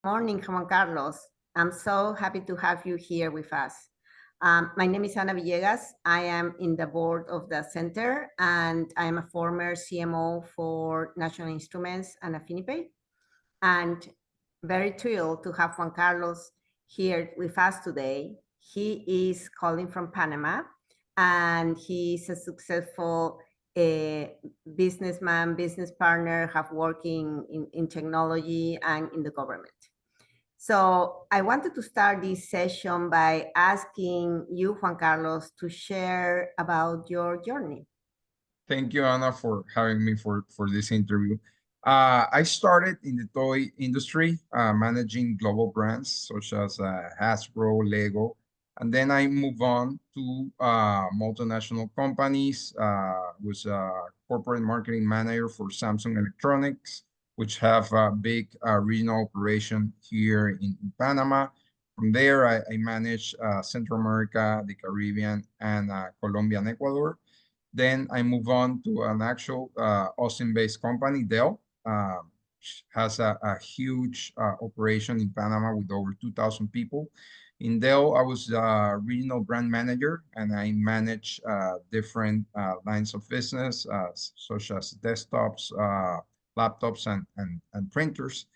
Morning, Juan Carlos. I'm so happy to have you here with us. My name is Ana Villegas. I am in the board of the center, and I am a former CMO for National Instruments and Affinipay. And very thrilled to have Juan Carlos here with us today. He is calling from Panama, and he's a successful businessman, business partner, have working in technology and in the government. So I wanted to start this session by asking you, Juan Carlos, to share about your journey. Thank you, Anna, for having me for this interview. I started in the toy industry, managing global brands such as Hasbro, Lego, and then I moved on to multinational companies. Was a corporate marketing manager for Samsung Electronics, which have a big regional operation here in Panama. From there, I managed Central America, the Caribbean, and Colombia and Ecuador. Then I move on to an actual Austin-based company, Dell, has a huge operation in Panama with over 2,000 people. In Dell, I was a regional brand manager, and I manage different lines of business, such as desktops, laptops, and printers.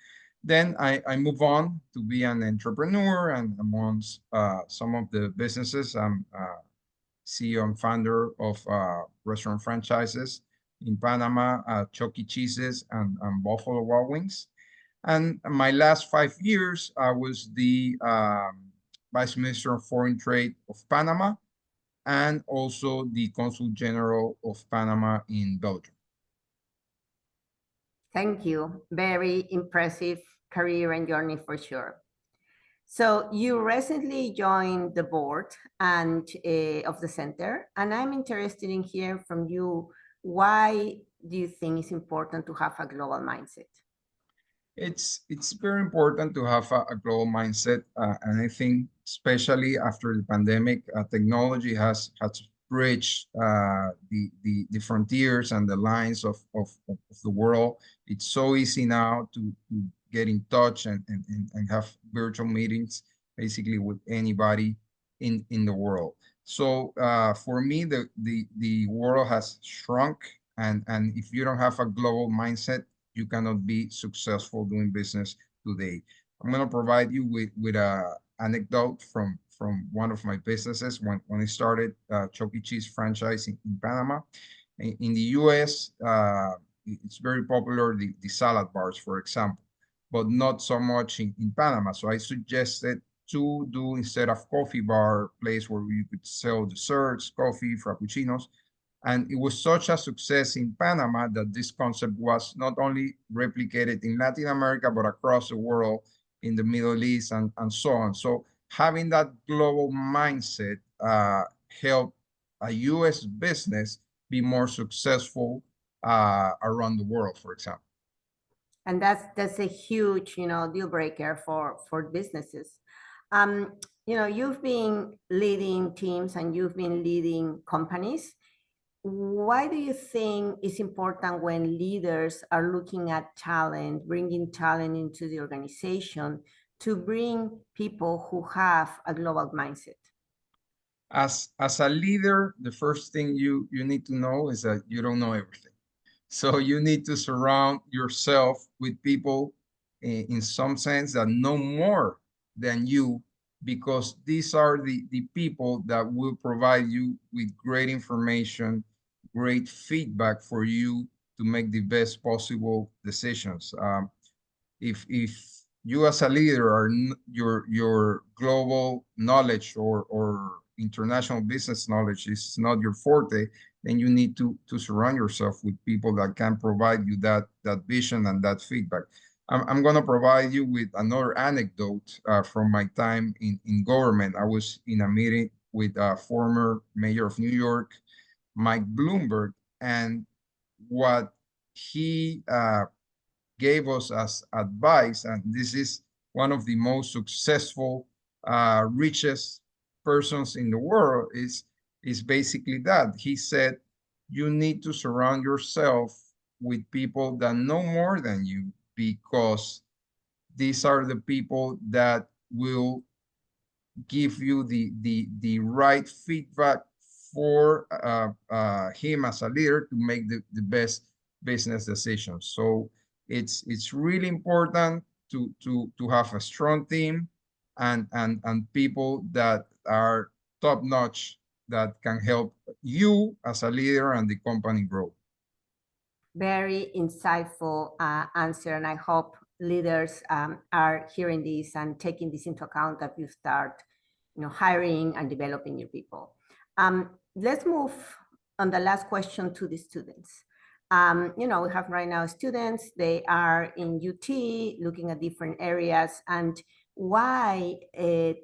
Then I move on to be an entrepreneur, and amongst some of the businesses, I'm CEO and founder of restaurant franchises in Panama, Chuck E. Cheese's and Buffalo Wild Wings. And my last 5 years, I was the Vice Minister of Foreign Trade of Panama and also the Consul General of Panama in Belgium. Thank you. Very impressive career and journey for sure. So you recently joined the board and of the center, and I'm interested in hearing from you. Why do you think it's important to have a global mindset? It's very important to have a global mindset, and I think especially after the pandemic, technology has bridged the frontiers and the lines of the world. It's so easy now to get in touch and have virtual meetings basically with anybody in the world. So for me, the world has shrunk, and if you don't have a global mindset, you cannot be successful doing business today. I'm going to provide you with a anecdote from one of my businesses when I started Chuck E. Cheese franchise in Panama. In the US, it's very popular, the salad bars, for example, but not so much in Panama. So I suggested to do, instead of coffee bar, place where you could sell desserts, coffee, frappuccinos, and it was such a success in Panama that this concept was not only replicated in Latin America, but across the world, in the Middle East, and so on. So having that global mindset helped a US business be more successful around the world, for example. And that's a huge, deal breaker for businesses. Um, you've been leading teams and you've been leading companies. Why do you think it's important when leaders are looking at talent, bringing talent into the organization, to bring people who have a global mindset? As a leader, the first thing you need to know is that you don't know everything. So you need to surround yourself with people in some sense that know more than you, because these are the people that will provide you with great information, great feedback for you to make the best possible decisions. If you as a leader are your global knowledge or international business knowledge is not your forte, then you need to surround yourself with people that can provide you that vision and that feedback. I'm going to provide you with another anecdote from my time in government. I was in a meeting with a former mayor of New York, Mike Bloomberg, and what he gave us as advice, and this is one of the most successful, richest persons in the world, is basically that. He said, you need to surround yourself with people that know more than you, because these are the people that will give you the right feedback for him as a leader to make the best business decisions. So it's really important to have a strong team and people that are top notch that can help you as a leader and the company grow. Very insightful answer, and I hope leaders are hearing this and taking this into account that you start, hiring and developing your people. Let's move on the last question to the students. We have right now students, they are in UT looking at different areas, and why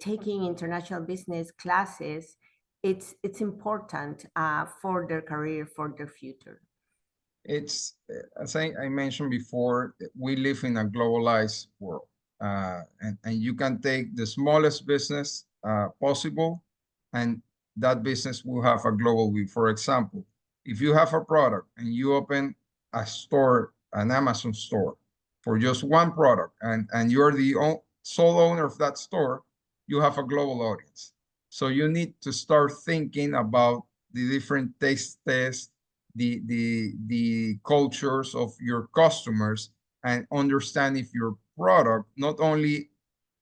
taking international business classes, it's important for their career, for their future. It's, as I mentioned before, we live in a globalized world. And you can take the smallest business possible, and that business will have a global view. For example, if you have a product and you open a store, an Amazon store for just one product, and you're the sole owner of that store, you have a global audience. So you need to start thinking about the different taste tests, the cultures of your customers, and understand if your product not only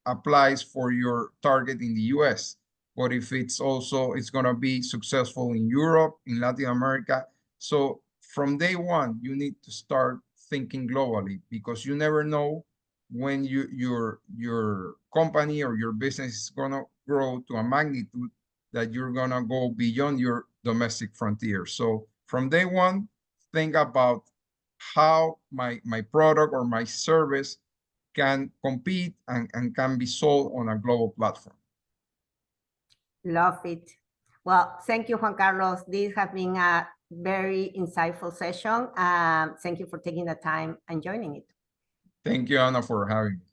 applies for your target in the US, but if it's going to be successful in Europe, in Latin America. So from day one, you need to start thinking globally, because you never know when your company or your business is going to grow to a magnitude that you're going to go beyond your domestic frontier. So from day one, think about how my product or my service can compete and can be sold on a global platform. Love it. Well, thank you, Juan Carlos. This has been a very insightful session. Thank you for taking the time and joining it. Thank you, Anna, for having me.